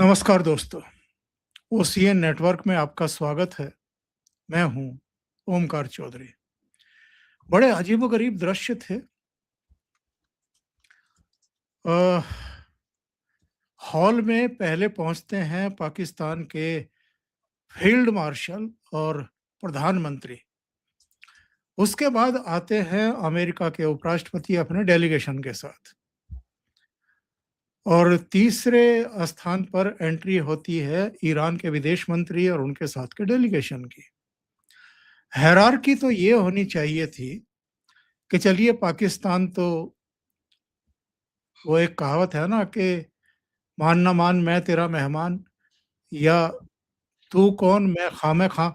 नमस्कार दोस्तों, OCN network में आपका स्वागत है। मैं हूं ओमकार चौधरी। बड़े अजीबोगरीब दृश्य थे। अ, हॉल में पहले पहुंचते हैं पाकिस्तान के फील्ड मार्शल और प्रधानमंत्री। उसके बाद आते हैं अमेरिका के उपराष्ट्रपति अपने डेलीगेशन के साथ। और तीसरे स्थान पर एंट्री होती है ईरान के विदेश मंत्री और उनके साथ के डेलीगेशन की। हायरार्की तो ये होनी चाहिए थी कि चलिए पाकिस्तान तो वो एक कहावत है ना कि मान ना मान मैं तेरा मेहमान, या तू कौन मैं खामे खां।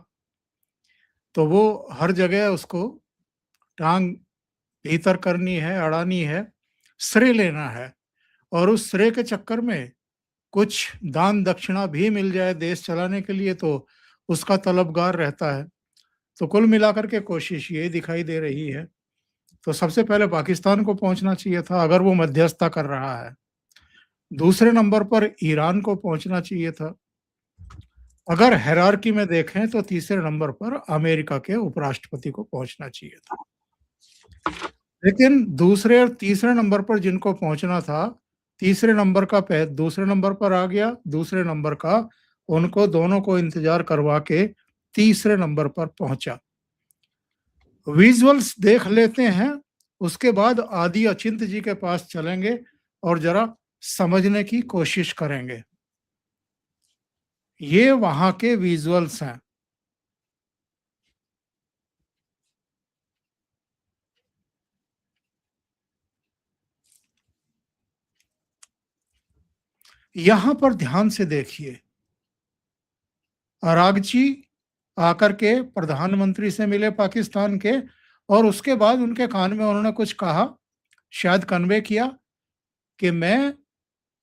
तो वो हर जगह उसको टांग भीतर करनी है, अड़ानी है, श्रेय लेना है। और उस श्रेय के चक्कर में कुछ दान दक्षिणा भी मिल जाए देश चलाने के लिए तो उसका तलबगार रहता है। तो कुल मिलाकर के कोशिश ये दिखाई दे रही है। तो सबसे पहले पाकिस्तान को पहुंचना चाहिए था अगर वो मध्यस्थता कर रहा है। दूसरे नंबर पर ईरान को पहुंचना चाहिए था। अगर हायरार्की में देखें तो तीसरे नंबर पर अमेरिका के उपराष्ट्रपति को पहुंचना चाहिए था। लेकिन दूसरे और तीसरे नंबर पर जिनको पहुंचना था, तीसरे नंबर का दूसरे नंबर पर आ गया, दूसरे नंबर का उनको दोनों को इंतजार करवा के तीसरे नंबर पर पहुंचा। विजुअल्स देख लेते हैं, उसके बाद आदि अचिंत जी के पास चलेंगे और जरा समझने की कोशिश करेंगे। ये वहां के विजुअल्स हैं। यहां पर ध्यान से देखिए, अरागची आकर के प्रधानमंत्री से मिले पाकिस्तान के, और उसके बाद उनके कान में उन्होंने कुछ कहा, शायद कन्वे किया कि मैं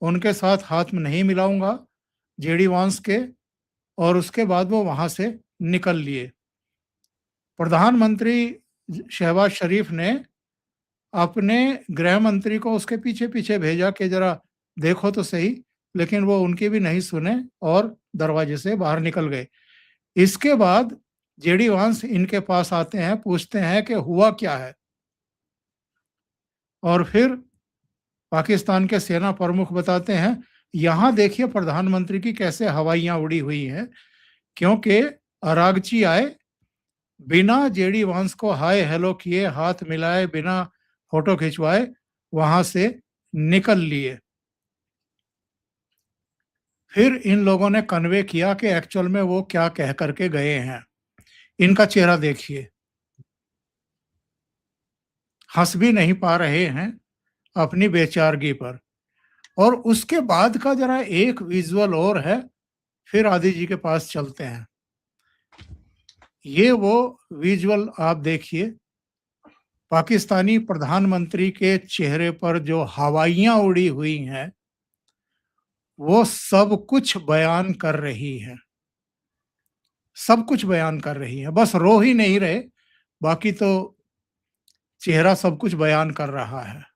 उनके साथ हाथ में नहीं मिलाऊंगा, जेडी वांस के। और उसके बाद वो वहां से निकल लिए। प्रधानमंत्री शहबाज शरीफ ने अपने गृह मंत्री को उसके पीछे पीछे भेजा कि जरा देखो तो सही, लेकिन वो उनकी भी नहीं सुने और दरवाजे से बाहर निकल गए। इसके बाद जेडी वांस इनके पास आते हैं, पूछते हैं कि हुआ क्या है। और फिर पाकिस्तान के सेना प्रमुख बताते हैं, यहां देखिए प्रधानमंत्री की कैसे हवाइयां उड़ी हुई हैं, क्योंकि अरागची आए, बिना जेडी वांस को हाय हेलो किए, हाथ मिलाए, बिना फोटो खिंचवाए वहां से निकल लिए। फिर इन लोगों ने कन्वे किया कि एक्चुअल में वो क्या कह करके गए हैं। इनका चेहरा देखिए, हंस भी नहीं पा रहे हैं अपनी बेचारगी पर। और उसके बाद का जरा एक विजुअल और है, फिर आदि जी के पास चलते हैं। ये वो विजुअल आप देखिए, पाकिस्तानी प्रधानमंत्री के चेहरे पर जो हवाइयां उड़ी हुई हैं वो सब कुछ बयान कर रही है। सब कुछ बयान कर रही है, बस रो ही नहीं रहे, बाकी तो चेहरा सब कुछ बयान कर रहा है।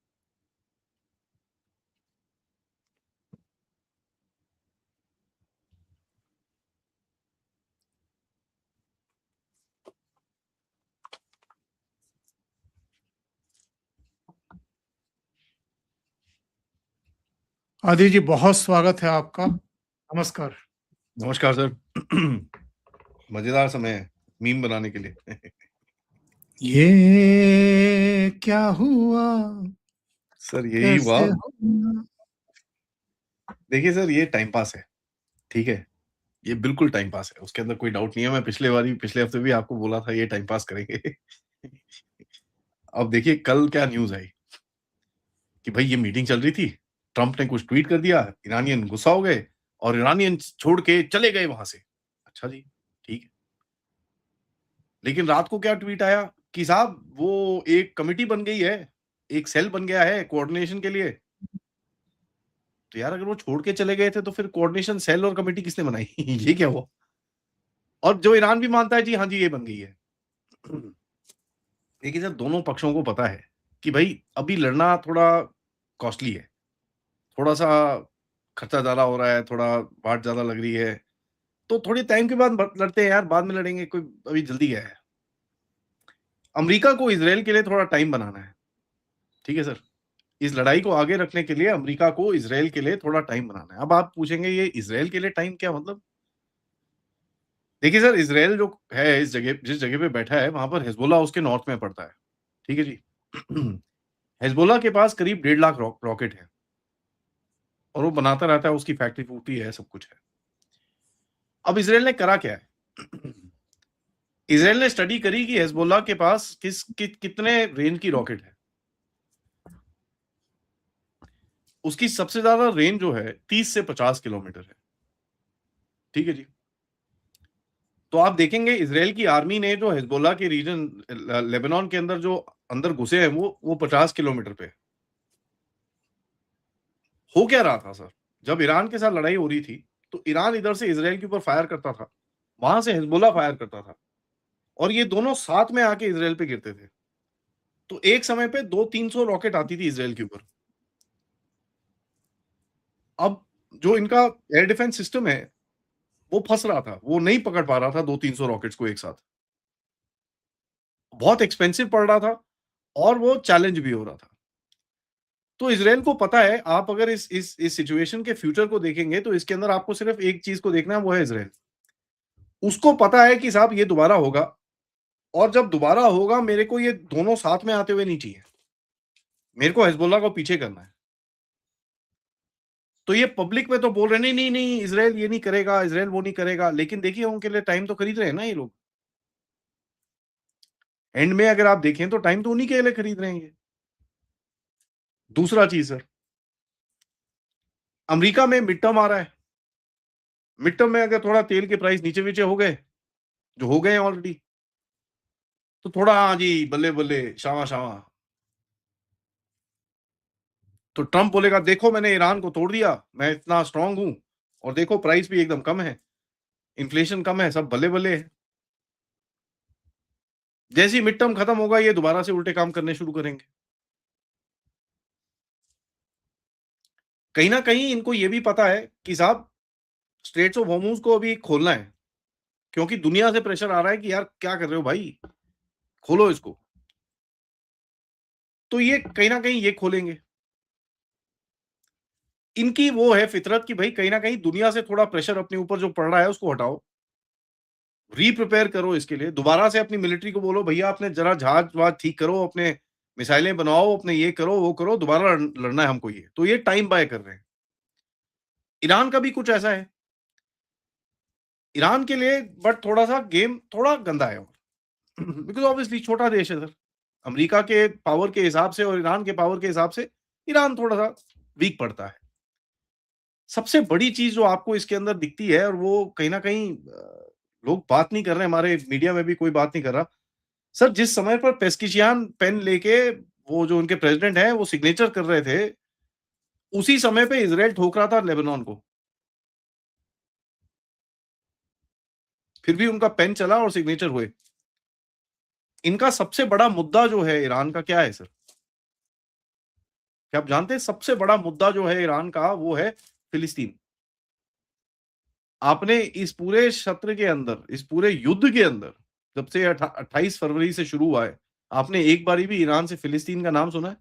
आदि जी, बहुत स्वागत है आपका। नमस्कार। नमस्कार सर। मजेदार समय है मीम बनाने के लिए। ये क्या हुआ, सर यही हुआ। कैसे हुआ। देखिए सर, ये टाइम पास है, ठीक है। ये बिल्कुल टाइम पास है, उसके अंदर कोई डाउट नहीं है। मैं पिछले हफ्ते भी आपको बोला था ये टाइम पास करेंगे। अब देखिए कल क्या न्यूज आई कि भाई ये मीटिंग चल रही थी, ट्रंप ने कुछ ट्वीट कर दिया, ईरानियन गुस्सा हो गए और ईरानियन छोड़ के चले गए वहां से। अच्छा जी, ठीक है। लेकिन रात को क्या ट्वीट आया कि साहब वो एक कमिटी बन गई है, एक सेल बन गया है कोऑर्डिनेशन के लिए। तो यार अगर वो छोड़ के चले गए थे तो फिर कोऑर्डिनेशन सेल और कमेटी किसने बनाई? ये क्या हुआ? और जो ईरान भी मानता है जी हाँ जी ये बन गई है। देखिए सर, दोनों पक्षों को पता है कि भाई अभी लड़ना थोड़ा कॉस्टली है, थोड़ा सा खर्चा ज़्यादा हो रहा है, थोड़ा बाट ज़्यादा लग रही है, तो थोड़ी टाइम के बाद लड़ते हैं यार, बाद में लड़ेंगे, कोई अभी जल्दी क्या है? अमेरिका को इज़राइल के लिए थोड़ा टाइम बनाना है, ठीक है सर? इस लड़ाई को आगे रखने के लिए अमेरिका को इज़राइल के लिए थोड़ा टाइम बनाना है। अब आप पूछेंगे ये इज़राइल के लिए टाइम क्या मतलब? देखिए सर, इज़राइल जो है इस जगह जिस जगह पे बैठा है, वहाँ पर हिज़बुल्लाह उसके नॉर्थ में पड़ता है, ठीक है जी? हिज़बुल्लाह के पास करीब 1.5 लाख रॉकेट है और वो बनाता रहता है, उसकी फैक्ट्री-फूक्ट्री है, सब कुछ है। अब इज़राइल ने करा क्या है? इज़राइल ने स्टडी करी कि हिज़बुल्लाह के पास कितने रेंज की रॉकेट है। उसकी सबसे ज़्यादा रेंज जो है 30 से 50 किलोमीटर है। ठीक है जी। तो आप देखेंगे इज़राइल की आर्मी ने जो हिज़बुल्लाह के रीजन लेबनान के अंदर जो अंदर घुसे हैं वो 50 किलोमीटर पे। हो क्या रहा था सर? जब ईरान के साथ लड़ाई हो रही थी, तो ईरान इधर से इज़राइल के ऊपर फायर करता था। वहाँ से हिज़बुल्लाह फायर करता था और ये दोनों साथ में आके इज़राइल पे गिरते थे। तो एक समय पे 200-300 रॉकेट आती थी इज़राइल के ऊपर। अब जो इनका एयर डिफेंस सिस्टम है, वो फँस रहा था। वो नहीं पकड़ पा रहा था 200-300 रॉकेट्स को एक साथ। बहुत एक्सपेंसिव पड़ रहा था और वो चैलेंज भी हो रहा था। तो इज़राइल को पता है आप अगर इस सिचुएशन के फ्यूचर को देखेंगे तो इसके अंदर आपको सिर्फ एक चीज़ को देखना है वो है इज़राइल। उसको पता है कि साहब ये दोबारा होगा और जब दोबारा होगा मेरे को ये दोनों साथ में आते हुए नहीं चाहिए। मेरे को हिज़बुल्लाह को पीछे करना है। तो ये पब्लिक में तो बोल रहे हैं नहीं, नहीं, नहीं इज़राइल ये नहीं करेगा, इज़राइल वो नहीं करेगा। लेकिन देखिए उनके लिए टाइम तो खरीद रहे हैं ना ये लोग। एंड में अगर आप देखें तो टाइम तो उन्हीं के लिए खरीद रहे हैं ये। दूसरा चीज़ सर, अमेरिका में मिड टर्म आ रहा है। मिड टर्म में अगर थोड़ा तेल के प्राइस नीचे-वीचे हो गए, जो हो गए हैं ऑलरेडी, तो थोड़ा हाँ जी, बल्ले-बल्ले, शावा-शावा। तो ट्रम्प बोलेगा देखो मैंने ईरान को तोड़ दिया, मैं इतना स्ट्रॉन्ग हूँ और देखो प्राइस भी एकदम कम है, इन्फ्लेशन कम है, सब बल्ले-बल्ले है। जैसे ही मिड टर्म खत्म होगा ये दोबारा से उल्टे काम करने शुरू करेंगे। कहीं न कहीं इनको ये भी पता है कि साहब स्ट्रेट्स ऑफ हॉर्मुज़ को अभी खोलना है, क्योंकि दुनिया से प्रेशर आ रहा है कि यार क्या कर रहे हो भाई? खोलो इसको। तो ये कहीं न कहीं ये खोलेंगे। इनकी वो है फितरत कि भई कहीं न कहीं दुनिया से थोड़ा प्रेशर अपने ऊपर जो पड़ रहा है उसको हटाओ। री-प्रिपेयर करो इसके लिए, दोबारा से अपनी मिलिट्री को बोलो भैया आपने ज़रा जहाज-वहाज ठीक करो, अपने मिसाइलें बनाओ, अपने ये करो, वो करो, दोबारा लड़ना है हमको ये। तो ये टाइम बाय कर रहे हैं। ईरान का भी कुछ ऐसा है। ईरान के लिए बट थोड़ा-सा गेम थोड़ा गंदा है और बिकॉज़ ऑब्वियसली छोटा देश है सर। अमेरिका के पावर के हिसाब से और ईरान के पावर के हिसाब से ईरान थोड़ा-सा वीक पड़ता है। सबसे बड़ी चीज़ जो आपको इसके अंदर दिखती है और वो कहीं न कहीं लोग बात नहीं कर रहे हैं, हमारे मीडिया में भी कोई बात नहीं कर रहा। सर जिस समय पर पेस्किशियान पेन लेके वो जो उनके प्रेसिडेंट हैं, वो सिग्नेचर कर रहे थे, उसी समय पे इज़राइल ठोक रहा था लेबनान को। फिर भी उनका पेन चला और सिग्नेचर हुए। इनका सबसे बड़ा मुद्दा जो है ईरान का क्या है सर? क्या आप जानते हैं सबसे बड़ा मुद्दा जो है ईरान का वो है फिलिस्तीन। आपने इस पूरे सत्र के अंदर, इस पूरे युद्ध के अंदर, जब से 28 फरवरी से शुरू हुआ है, आपने एक बारी भी ईरान से फिलिस्तीन का नाम सुना है?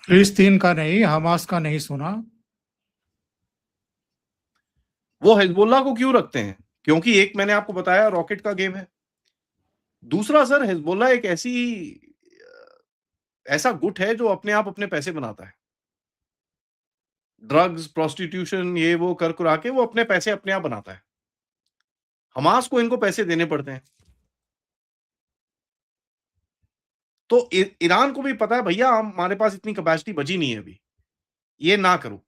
फिलिस्तीन का नहीं, हमास का नहीं सुना। वो हिज़बुल्लाह को क्यों रखते हैं? क्योंकि एक मैंने आपको बताया रॉकेट का गेम है। दूसरा सर हिज़बुल्लाह एक ऐसा गुट है जो अपने आप अपने पैसे बनाता है। ड्रग्स, प्रोस्टिट्यूशन ये वो कर कुरा के वो अपने पैसे अपने आप बनाता है। हमास को इनको पैसे देने पड़ते हैं। तो ईरान को भी पता है भैया हमारे पास इतनी कैपेसिटी बची नहीं है अभी। ये ना करो।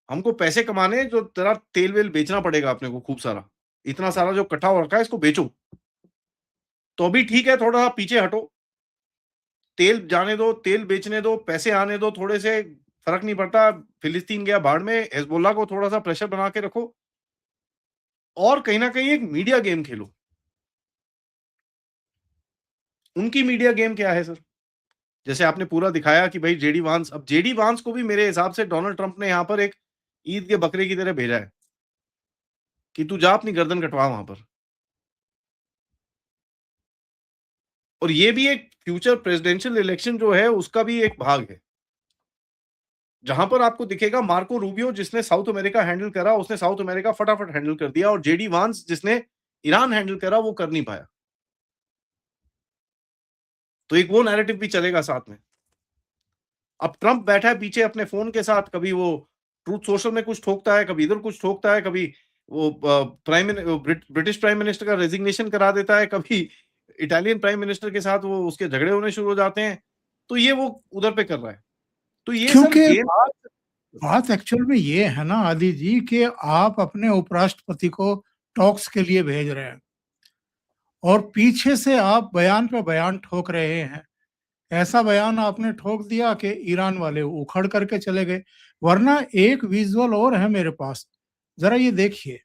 हमको पैसे कमाने हैं जो तेरा तेल-वेल बेचना पड़ेगा अपने को खूब सारा। इतना सारा जो इकट्ठा हो रखा है इसको बेचो। तो अभी ठीक है थोड़ा पीछे हटो। तेल जाने दो, तेल बेचने दो, पैसे आने दो थोड़े से, फ़र्क नहीं पड़ता। फिलिस्तीन गया भाड़ में, हिज़बुल्लाह को थोड़ा-सा प्रेशर बना के रखो और कहीं न कहीं एक मीडिया गेम खेलो। उनकी मीडिया गेम क्या है सर? जैसे आपने पूरा दिखाया कि भाई जेडी वांस, अब जेडी वांस को भी मेरे हिसाब से डोनाल्ड ट्रम्प ने यहाँ पर एक ईद के बकरे की तरह भेजा है कि तू जा अपनी गर्दन कटवा वहाँ पर। और ये भी एक फ्यूचर प्रेसिडेंशियल इलेक्शन जो है उसका भी एक भाग है। जहाँ पर आपको दिखेगा मार्को रूबियो जिसने साउथ अमेरिका हैंडल करा, उसने साउथ अमेरिका फटाफट हैंडल कर दिया, और जेडी वांस जिसने ईरान हैंडल करा वो कर नहीं पाया। तो एक वो नैरेटिव भी चलेगा साथ में। अब ट्रम्प बैठा है पीछे अपने फ़ोन के साथ, कभी वो ट्रुथ सोशल में कुछ ठोकता है, कभी इधर कुछ ठोकता है, कभी वो ब्रिटिश प्राइम मिनिस्टर का रेज़िग्नेशन करा देता है, कभी इटालियन प्राइम मिनिस्टर के साथ वो उसके झगड़े होने शुरू हो जाते हैं। तो ये वो उधर पे कर रहा है। तो ये सर क्योंकि गेम। बात एक्चुअल में ये है ना आदि जी कि आप अपने उपराष्ट्रपति को टॉक्स के लिए भेज रहे हैं और पीछे से आप बयान पे बयान ठोक रहे हैं। ऐसा बयान आपने ठोक दिया कि ईरान वाले उखड़ करके चले गए। वरना एक विजुअल और है मेरे पास, ज़रा ये देखिए।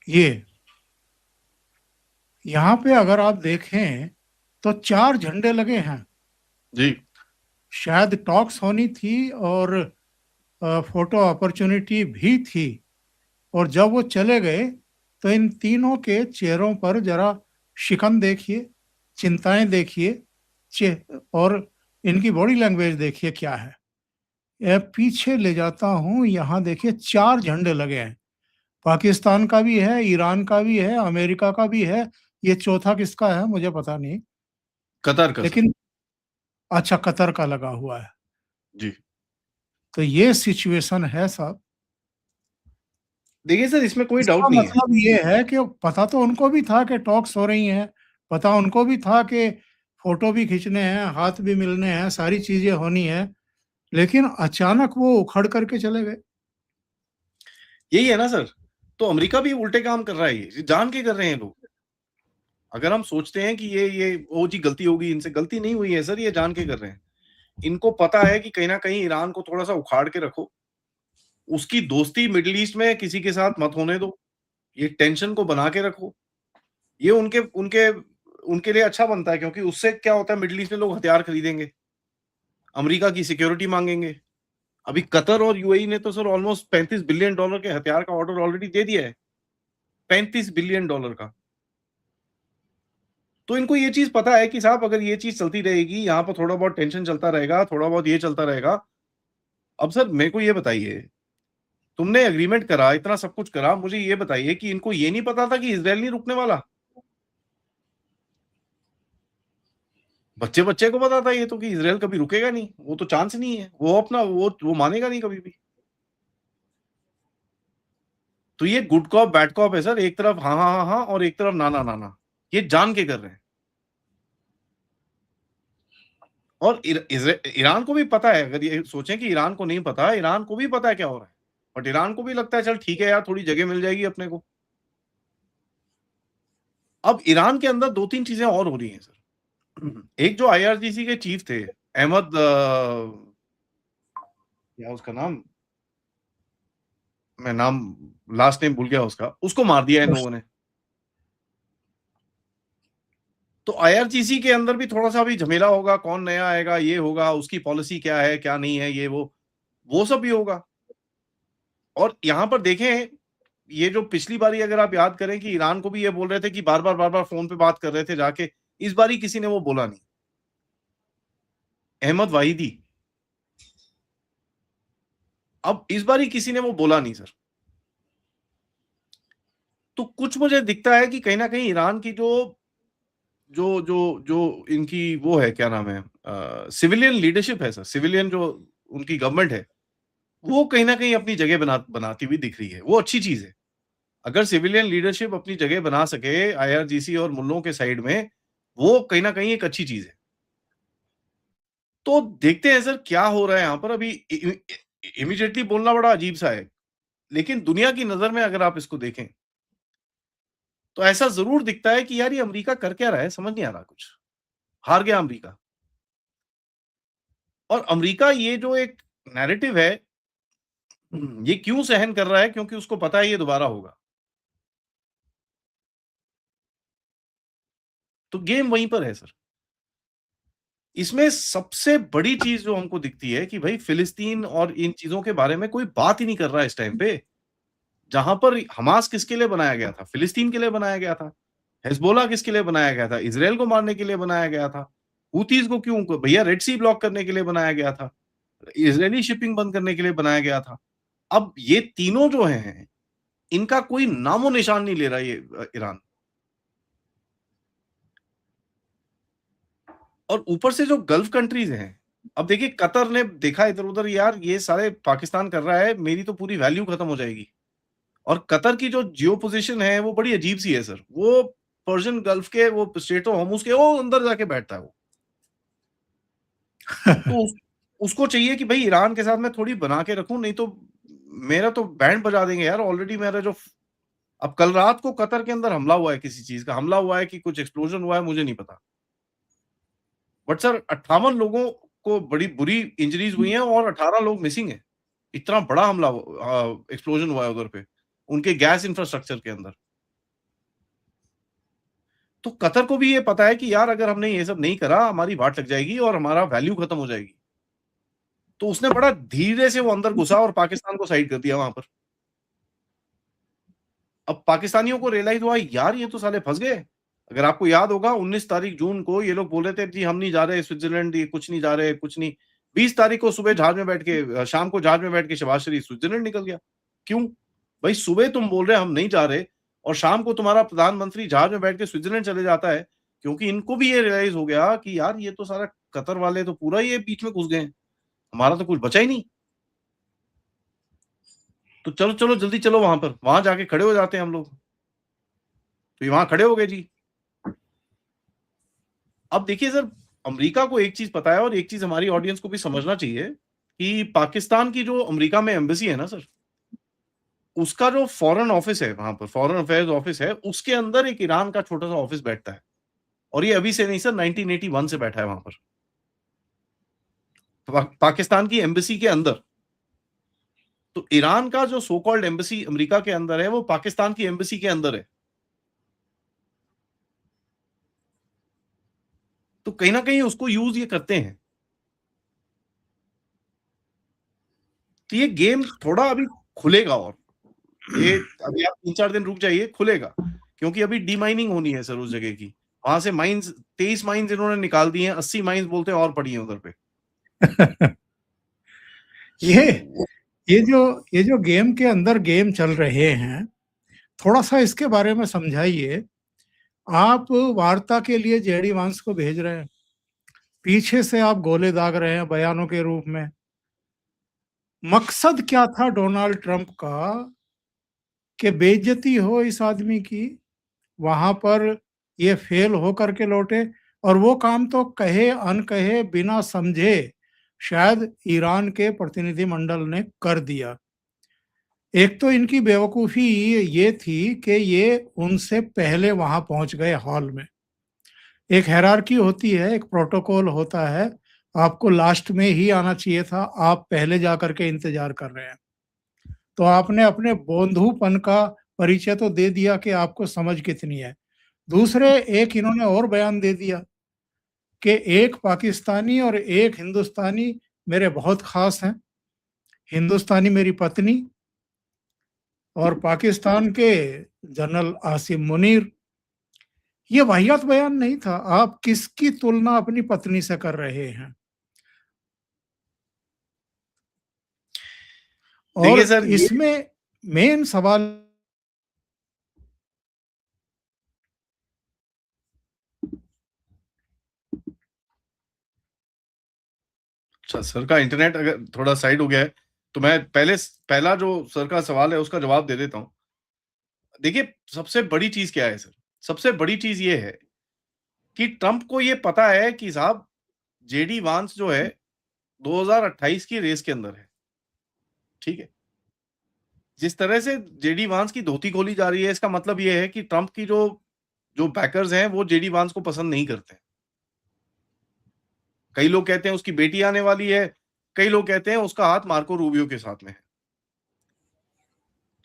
ये यहाँ पे अगर आप देखें तो 4 झंडे लगे हैं। जी। शायद टॉक्स होनी थी और फोटो अपॉर्चुनिटी भी थी, और जब वो चले गए तो इन तीनों के चेहरों पर जरा शिकन देखिए, चिंताएं देखिए, और इनकी बॉडी लैंग्वेज देखिए क्या है। ये पीछे ले जाता हूँ, यहाँ देखिए 4 झंडे लगे हैं। पाकिस्तान का भी है, ईरान का भी है, अमेरिका का भी है। ये चौथा किसका है मुझे पता नहीं। कतर का सर। लेकिन अच्छा, कतर का लगा हुआ है। जी। तो ये सिचुएशन है साहब। देखिए सर इसमें कोई इसका डाउट नहीं है। मतलब ये है कि पता तो उनको भी था कि टॉक्स हो रही हैं, पता उनको भी था कि फोटो भी खींचने हैं, हाथ भी मिलने हैं, सारी चीजें होनी है, लेकिन अचानक वो उखड़ करके चले गए। यही है ना सर। तो अमेरिका भी उल्टे काम कर रहा है, ये जान के कर रहे हैं लोग। अगर हम सोचते हैं कि ये ओ जी गलती होगी इनसे, गलती नहीं हुई है सर, ये जान के कर रहे हैं। इनको पता है कि कहीं न कहीं ईरान को थोड़ा-सा उखाड़ के रखो। उसकी दोस्ती मिडल ईस्ट में किसी के साथ मत होने दो। ये टेंशन को बना के रखो। ये उनके उनके उनके लिए अच्छा बनता है, क्योंकि उससे क्या होता है मिडल ईस्ट में लोग हथियार खरीदेंगे, अमेरिका की सिक्योरिटी माँगेंगे। अभी कतर और यूएई ने तो सर ऑलमोस्ट $35 बिलियन के हथियार का ऑर्डर ऑलरेडी दे दिया है। $35 बिलियन का। तो इनको ये चीज़ पता है कि साहब अगर ये चीज़ चलती रहेगी, यहाँ पर थोड़ा बहुत टेंशन चलता रहेगा, थोड़ा बहुत ये चलता रहेगा। अब सर मेरे को ये बताइए, तुमने एग्रीमेंट करा, इतना सब कुछ करा, मुझे ये बताइए कि इनको ये नहीं पता था कि इज़राइल नहीं रुकने वाला? बच्चे-बच्चे को पता था ये तो कि इज़राइल कभी रुकेगा नहीं, वो तो चांस नहीं है। वो अपना वो मानेगा नहीं कभी भी। तो ये गुड कॉप, बैड कॉप है सर। एक तरफ हाँ, हाँ, हाँ, हाँ और एक तरफ ना, ना, ना, ना। ये जान के कर रहे हैं। और ईरान को भी पता है, अगर ये सोचें कि ईरान को नहीं पता, ईरान को भी पता है क्या हो रहा है। बट ईरान को भी लगता है चल ठीक है यार, थोड़ी जगह मिल जाएगी अपने को। अब ईरान के अंदर 2-3 चीज़ें और हो रही हैं सर। एक जो आईआरजीसी के चीफ थे, अहमद क्या उसका नाम? मैं नाम लास्ट नेम भूल गया उसका, उसको मार दिया इन लोगों ने। तो आईआरजीसी के अंदर भी थोड़ा-सा अभी झमेला होगा, कौन नया आएगा, ये होगा, उसकी पॉलिसी क्या है, क्या नहीं है, ये वो सब भी होगा। और यहाँ पर देखें, ये जो पिछली बारी अगर आप याद करें कि ईरान को भी ये बोल रहे थे कि बार-बार, बार-बार फ़ोन पे बात कर रहे थे जाके, इस बारी किसी ने वो बोला नहीं। अहमद वाहिदी, अब इस बारी किसी ने वो बोला नहीं सर। तो कुछ मुझे दिखता है कि कहीं न कहीं ईरान की जो जो जो जो इनकी वो है, क्या नाम है सिविलियन लीडरशिप है सर, सिविलियन जो उनकी गवर्नमेंट है, वो कहीं न कहीं अपनी जगह बनाती हुई दिख रही है। वो अच्छी चीज़ है। अगर सिविलियन लीडरशिप अपनी जगह बना सके आईआरजीसी और मुल्लों के साइड में, वो कहीं न कहीं एक अच्छी चीज़ है। तो देखते हैं सर क्या हो रहा है यहाँ पर। अभी इमीडिएटली बोलना बड़ा अजीब-सा है। लेकिन दुनिया की नज़र में अगर आप इसको देखें, तो ऐसा ज़रूर दिखता है कि यार ये अमेरिका कर क्या रहा है, समझ नहीं आ रहा कुछ। हार गया अमेरिका। और अमेरिका ये जो एक नैरेटिव है, ये क्यों सहन कर रहा है? क्योंकि उसको पता है ये दोबारा होगा। तो गेम वहीं पर है सर। इसमें सबसे बड़ी चीज़ जो हमको दिखती है कि भई फ़िलिस्तीन और इन चीज़ों के बारे में कोई बात ही नहीं कर रहा है इस टाइम पे। जहाँ पर हमास किसके लिए बनाया गया था? फ़िलिस्तीन के लिए बनाया गया था। हिज़बुल्लाह किसके लिए बनाया गया था? इज़राइल को मारने के लिए बनाया गया था। हूथीज़ को क्यों भैया रेड सी ब्लॉक करने के लिए बनाया गया था। इज़राइली शिपिंग बंद करने के लिए बनाया गया था। अब ये तीनों जो हैं, इनका कोई नामो-निशान नहीं ले रहा ये ईरान। और ऊपर से जो गल्फ कंट्रीज़ हैं, अब देखिए कतर ने देखा इधर-उधर यार ये साले पाकिस्तान कर रहा है, मेरी तो पूरी वैल्यू खत्म हो जाएगी। और कतर की जो जियो पोज़ीशन है वो बड़ी अजीब-सी है सर। वो पर्शियन गल्फ के वो स्ट्रेट ऑफ हॉर्मुज़ के वो अंदर जाके बैठता है वो। तो उसको चाहिए कि भई ईरान के साथ मैं थोड़ी बना के रखूँ, नहीं तो मेरा तो बैंड बजा देंगे यार। ऑलरेडी मेरा जो अब कल रात को कतर के अंदर हमला हुआ है किसी चीज़ का, हमला हुआ है कि कुछ एक्सप्लोजन हुआ है मुझे नहीं पता। बट सर 58 लोगों को बड़ी बुरी इंजरीज़ हुई हैं और 18 लोग मिसिंग हैं। इतना बड़ा हमला एक्सप्लोजन हुआ है उधर पे, उनके गैस इंफ्रास्ट्रक्चर के अंदर। तो कतर को भी ये पता है कि यार अगर हमने ये सब नहीं करा, हमारी वाट लग जाएगी और हमारा वैल्यू खत्म हो जाएगी। तो उसने बड़ा धीरे से वो अंदर घुसा और पाकिस्तान को साइड कर दिया वहाँ पर। अब पाकिस्तानियों को रियलाइज़ हुआ यार ये तो साले फँस गए। अगर आपको याद होगा 19 तारीख जून को ये लोग बोल रहे थे जी हम नहीं जा रहे स्विट्ज़रलैंड, ये कुछ नहीं जा रहे, कुछ नहीं। 20 तारीख को सुबह जहाज में बैठ के शाम को जहाज में बैठ के शहबाज शरीफ स्विट्ज़रलैंड निकल गया। क्यों? भाई सुबह तुम बोल रहे हम नहीं जा रहे और शाम को तुम्हारा प्रधानमंत्री जहाज में बैठ के स्विट्ज़रलैंड चले जाता है, क्योंकि इनको भी ये रियलाइज़ हो गया कि यार ये तो सारा कतर वाले तो पूरा ये बीच में घुस गए हैं। हमारा तो कुछ बचा ही नहीं। तो चलो, चलो जल्दी चलो वहाँ पर, वहाँ जाके खड़े हो जाते हैं हम लोग। तो ये वहाँ खड़े हो गए जी। अब देखिए सर, अमेरिका को एक चीज़ पता है और एक चीज़ हमारी ऑडियंस को भी समझना चाहिए कि पाकिस्तान की जो अमेरिका में एम्बेसी है ना सर, उसका जो फॉरेन ऑफिस है वहाँ पर, फॉरेन अफेयर्स ऑफिस है, उसके अंदर एक ईरान का छोटा-सा ऑफिस बैठता है और ये अभी से नहीं सर 1981 से बैठा है वहाँ पर। पाकिस्तान की एम्बेसी के अंदर। तो ईरान का जो सो कॉल्ड एम्बेसी अमेरिका के अंदर है, वो पाकिस्तान की एम्बेसी के अंदर है। तो कहीं न कहीं उसको यूज़ ये करते हैं। तो ये गेम थोड़ा अभी खुलेगा और ये अभी आप 3-4 दिन रुक जाइए, खुलेगा। क्योंकि अभी डीमाइनिंग होनी है सर उस जगह की। वहाँ से माइन्स 23 माइन्स इन्होंने निकाल दी हैं, 80 माइन्स बोलते हैं और पड़ी हैं उधर पे। ये तो ये जो गेम के अंदर गेम चल रहे हैं, थोड़ा-सा इसके बारे में समझाइए। आप वार्ता के लिए जेडी वांस को भेज रहे हैं, पीछे से आप गोले दाग रहे हैं बयानों के रूप में। मकसद क्या था डोनाल्ड ट्रंप का कि बेइज्जती हो इस आदमी की, वहाँ पर ये फेल हो करके लौटे और वो काम तो कहे अनकहे बिना समझे शायद ईरान के प्रतिनिधिमंडल ने कर दिया। एक तो इनकी बेवकूफ़ी ये थी कि ये उनसे पहले वहाँ पहुँच गए हॉल में। एक हायरार्की होती है, एक प्रोटोकॉल होता है, आपको लास्ट में ही आना चाहिए था, आप पहले जा कर के इंतज़ार कर रहे हैं। तो आपने अपने बोंधूपन का परिचय तो दे दिया कि आपको समझ कितनी है। दूसरे एक इन्होंने और बयान दे दिया कि एक पाकिस्तानी और एक हिंदुस्तानी मेरे बहुत ख़ास हैं। हिंदुस्तानी मेरी पत्नी और पाकिस्तान के जनरल आसिम मुनीर। ये वाहियात बयान नहीं था। आप किसकी तुलना अपनी पत्नी से कर रहे हैं? और देखिए सर ये इसमें मेन सवाल अच्छा सर का इंटरनेट अगर थोड़ा साइड हो गया है, तो मैं पहला जो सर का सवाल है उसका जवाब दे देता हूँ। देखिए सबसे बड़ी चीज़ क्या है सर? सबसे बड़ी चीज़ ये है कि ट्रंप को ये पता है कि साहब जेडी वांस जो है 2028 की रेस के अंदर है, ठीक है? जिस तरह से जेडी वांस की धोती खोली जा रही है, इसका मतलब ये है कि ट्रंप की जो जो बैकर्स हैं, वो जेडी वांस को पसंद नहीं करते हैं। कई लोग कहते हैं उसकी बेटी आने वाली है, कई लोग कहते हैं उसका हाथ मार्को रूबियो के साथ में है।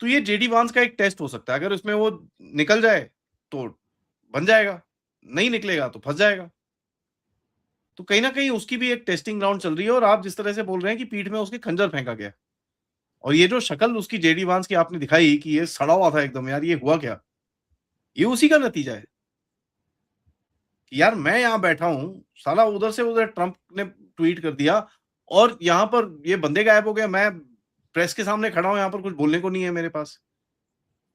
तो ये जेडी वांस का एक टेस्ट हो सकता है, अगर इसमें वो निकल जाए तो बन जाएगा, नहीं निकलेगा तो फंस जाएगा। तो कहीं ना कहीं उसकी भी एक टेस्टिंग ग्राउंड चल रही है, और आप जिस तरह से बोल रहे हैं कि पीठ में उसके खंजर फेंका गया, और ये जो शक्ल उसकी जेडी वांस की आपने दिखाई कि ये सड़ा हुआ था एकदम, यार ये हुआ क्या, ये उसी का नतीजा है कि यार मैं यहाँ बैठा हूं, साला उधर से उधर ट्रंप ने ट्वीट कर दिया और यहाँ पर ये बंदे गायब हो गए, मैं प्रेस के सामने खड़ा हूं, यहाँ पर कुछ बोलने को नहीं है मेरे पास।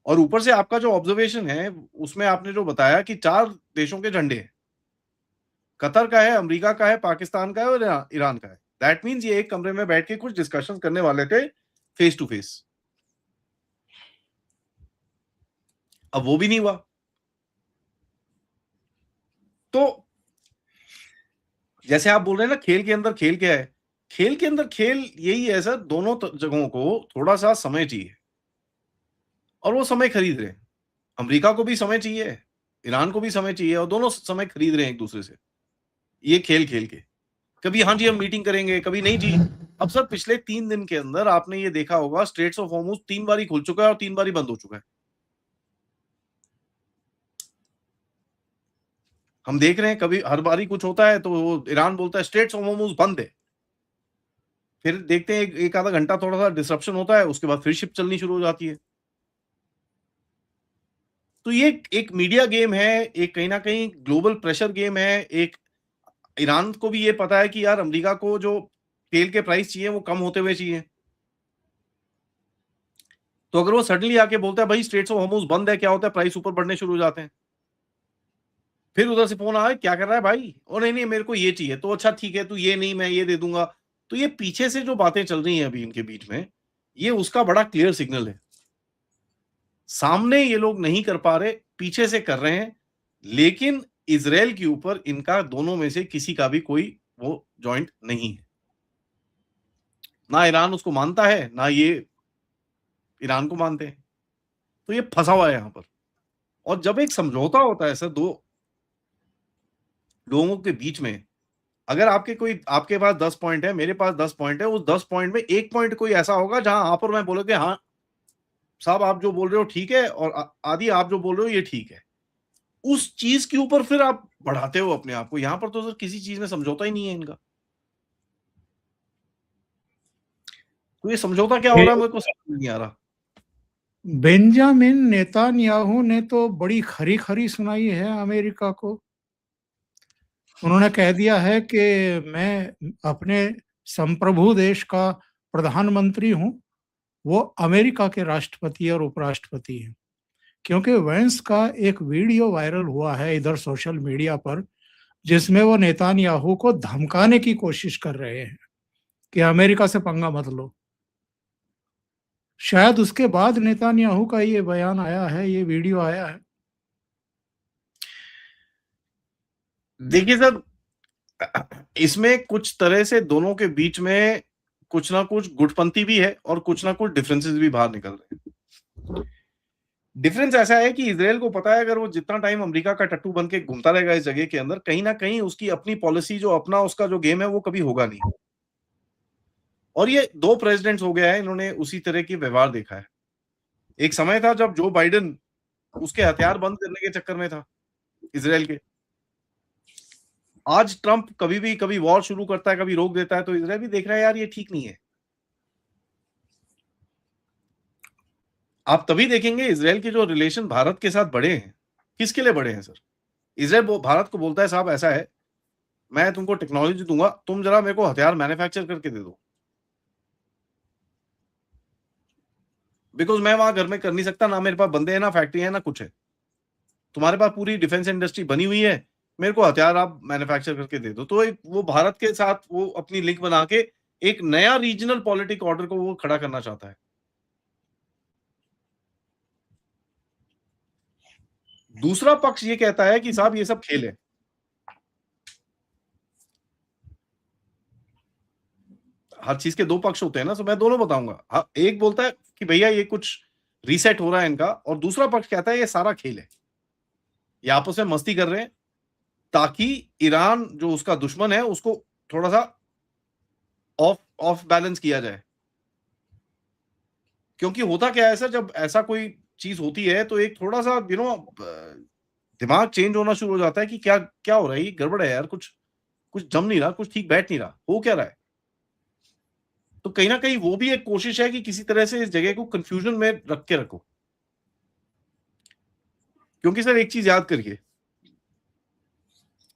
और ऊपर से आपका जो ऑब्जर्वेशन है उसमें आपने जो बताया कि 4 देशों के झंडे हैं, कतर का है, अमेरिका का है, पाकिस्तान का है और ईरान का है। दैट मीन्स ये एक कमरे में बैठ के कुछ डिस्कशन करने वाले थे फेस टू फेस। अब वो भी नहीं हुआ। तो जैसे आप बोल रहे हैं ना, खेल के अंदर खेल क्या है, खेल के अंदर खेल यही है सर, दोनों जगहों को थोड़ा सा समय चाहिए, और वो समय खरीद रहे हैं। अमेरिका को भी समय चाहिए, ईरान को भी समय चाहिए, और दोनों समय खरीद रहे हैं एक दूसरे से, ये खेल खेल के। कभी हाँ जी हम मीटिंग करेंगे, कभी नहीं जी। अब सर पिछले 3 दिन के अंदर आपने ये देखा होगा, स्ट्रेट्स ऑफ हॉर्मुज 3 बारी खुल चुका है और 3 बारी बंद हो चुका है। हम देख रहे हैं, कभी हर बारी कुछ होता है तो ईरान बोलता है स्ट्रेट्स ऑफ हॉर्मुज बंद है, फिर देखते हैं एक आधा घंटा थोड़ा सा डिसरप्शन होता है, उसके बाद फिर शिप चलनी शुरू हो जाती है। तो ये एक मीडिया गेम है, एक कहीं ना कहीं ग्लोबल प्रेशर गेम है। एक ईरान को भी ये पता है कि यार अमेरिका को जो तेल के प्राइस चाहिए वो कम होते हुए चाहिए। तो अगर वो सडनली आके बोलता है भाई स्ट्रेट्स ऑफ हॉर्मुज बंद है, क्या होता है, प्राइस ऊपर बढ़ने शुरू हो जाते हैं। फिर उधर से फोन आया क्या कर रहा है भाई, और नहीं नहीं मेरे को ये चाहिए, तो अच्छा ठीक है तू ये नहीं मैं ये दे दूंगा। तो ये पीछे से जो बातें चल रही हैं अभी इनके बीच में, ये उसका बड़ा क्लियर सिग्नल है। सामने ये लोग नहीं कर पा रहे, पीछे से कर रहे हैं, लेकिन इजराइल के ऊपर इनका दोनों में से किसी का भी कोई वो जॉइंट नहीं है। ना ईरान उसको मानता है, ना ये ईरान को मानते हैं। तो ये फंसा हुआ है यहां पर। और जब एक समझौता होता है सर दो लोगों के बीच में, अगर आपके पास 10 पॉइंट है, मेरे पास 10 पॉइंट है, उस 10 पॉइंट में एक पॉइंट कोई ऐसा होगा जहां आप और मैं बोलोगे हाँ साहब आप जो बोल रहे हो ठीक है, और आदि आप जो बोल रहे हो ये ठीक है। उस चीज के ऊपर फिर आप बढ़ाते हो अपने आप को। यहां पर तो सर किसी चीज में समझौता ही नहीं है इनका। तो ये समझौता क्या हो बे रहा है मेरे को समझ नहीं आ रहा। बेंजामिन नेतान्याहू ने तो बड़ी खरी-खरी सुनाई है अमेरिका को। उन्होंने कह दिया है कि मैं अपने संप्रभु देश का प्रधानमंत्री हूँ, वो अमेरिका के राष्ट्रपति और उपराष्ट्रपति हैं। क्योंकि वेंस का एक वीडियो वायरल हुआ है इधर सोशल मीडिया पर, जिसमें वो नेतान्याहू को धमकाने की कोशिश कर रहे हैं कि अमेरिका से पंगा मत लो। शायद उसके बाद नेतान्याहू का ये बयान आया है, ये वीडियो आया है। देखिए सर, इसमें कुछ तरह से दोनों के बीच में कुछ ना कुछ गुटपंथी भी है और कुछ ना कुछ डिफरेंसेस भी बाहर निकल रहे हैं। डिफरेंस ऐसा है कि इजराइल को पता है अगर वो जितना टाइम अमेरिका का टट्टू बन के घूमता रहेगा इस जगह के अंदर, कहीं ना कहीं उसकी अपनी पॉलिसी जो अपना उसका जो गेम है वो कभी होगा नहीं। और ये 2 प्रेसिडेंट्स हो गया है, इन्होंने उसी तरह की व्यवहार देखा है। एक समय था जब जो बाइडेन उसके हथियार बंद करने के चक्कर में था इजराइल के। आज ट्रंप कभी भी कभी वॉर शुरू करता है, कभी रोक देता है, तो इजराइल भी देख रहा है यार ये ठीक नहीं है। आप तभी देखेंगे इजराइल के जो रिलेशन भारत के साथ बढ़े हैं, किसके लिए बढ़े हैं सर? इजराइल भारत को बोलता है साहब ऐसा है, मैं तुमको टेक्नोलॉजी दूंगा, तुम जरा मेरे को हथियार मैन्युफैक्चर करके दे दो। बिकॉज मैं वहां घर में कर नहीं सकता, ना मेरे पास बंदे हैं, ना फैक्ट्री है, ना कुछ है। तुम्हारे पास पूरी डिफेंस इंडस्ट्री बनी हुई है, मेरे को हथियार आप मैन्युफैक्चर करके दे दो। तो एक वो भारत के साथ वो अपनी लिंक बना के एक नया रीजनल पॉलिटिक ऑर्डर को वो खड़ा करना चाहता है। दूसरा पक्ष ये कहता है कि साहब ये सब खेल है। हर चीज के 2 पक्ष होते हैं ना, तो मैं दोनों बताऊंगा। हाँ, एक बोलता है कि भैया ये कुछ रीसेट हो रहा है इनका, और दूसरा पक्ष कहता है ये सारा खेल है, ये आपस में मस्ती कर रहे हैं ताकि ईरान जो उसका दुश्मन है उसको थोड़ा सा ऑफ बैलेंस किया जाए। क्योंकि होता क्या है सर, जब ऐसा कोई चीज होती है तो एक थोड़ा सा दिमाग चेंज होना शुरू हो जाता है कि क्या क्या हो रहा है, ये गड़बड़ है यार, कुछ कुछ जम नहीं रहा, कुछ ठीक बैठ नहीं रहा, हो क्या रहा है। तो कहीं ना कहीं वो भी एक कोशिश है कि किसी तरह से इस जगह को कंफ्यूजन में रख के रखो। क्योंकि सर एक चीज याद करिए,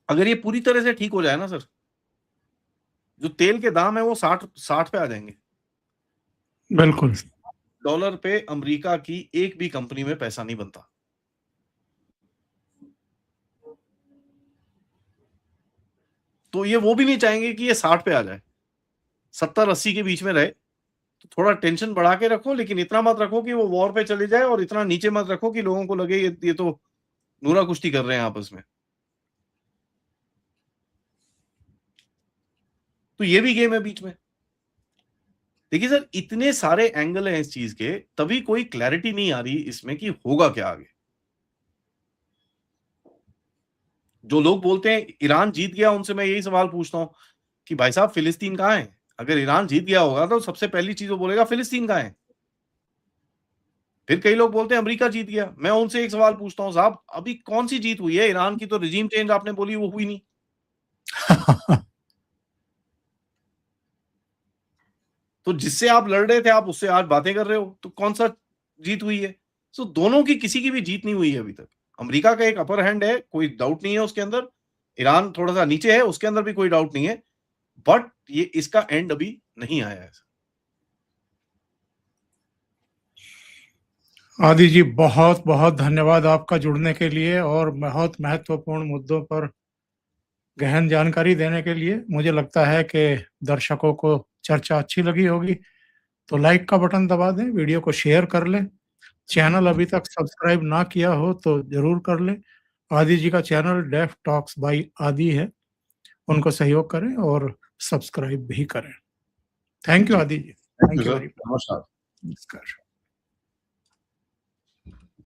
अगर ये पूरी तरह से ठीक हो जाए ना सर, जो तेल के दाम है वो 60 पे आ जाएंगे। बिल्कुल। डॉलर पे अमेरिका की एक भी कंपनी में पैसा नहीं बनता। तो ये वो भी नहीं चाहेंगे कि ये 60 पे आ जाए, 70-80 के बीच में रहे। तो थोड़ा टेंशन बढ़ा के रखो, लेकिन इतना मत रखो कि वो वॉर पे चले जाए, और इतना नीचे मत रखो कि लोगों को लगे ये तो नूरा कुश्ती कर रहे हैं आपस में। तो ये भी गेम है बीच में। देखिए सर, इतने सारे एंगल हैं इस चीज के, तभी कोई क्लैरिटी नहीं आ रही इसमें कि होगा क्या आगे। जो लोग बोलते हैं ईरान जीत गया, उनसे मैं यही सवाल पूछता हूं कि भाई साहब फिलिस्तीन कहां है? अगर ईरान जीत गया होगा तो सबसे पहली चीज वो बोलेगा फिलिस्तीन कहां है। फिर कई लोग बोलते हैं अमेरिका जीत गया। मैं उनसे एक सवाल पूछता हूं, साहब अभी कौन सी जीत हुई है? ईरान की तो रिजीम चेंज आपने बोली, वो हुई नहीं। तो जिससे आप लड़ रहे थे, आप उससे आज बातें कर रहे हो, तो कौन सा जीत हुई है? सो दोनों की किसी की भी जीत नहीं हुई है अभी तक। अमेरिका का एक अपर हैंड है, कोई डाउट नहीं है उसके अंदर। ईरान थोड़ा सा नीचे है, उसके अंदर भी कोई डाउट नहीं है। बट ये इसका एंड अभी नहीं आया है। आदि जी, बहुत बहुत धन्यवाद आपका जुड़ने के लिए और बहुत महत्वपूर्ण मुद्दों पर गहन जानकारी देने के लिए। मुझे लगता है कि दर्शकों को चर्चा अच्छी लगी होगी, तो लाइक का बटन दबा दें, वीडियो को शेयर कर लें। चैनल अभी तक सब्सक्राइब ना किया हो तो जरूर कर लें। आदि जी का चैनल डेफ टॉक्स बाय आदि है, उनको सहयोग करें और सब्सक्राइब भी करें। Thank you ji, Aadi ji. Thank you thank you sir, very much. नमस्कार। नमस्कार।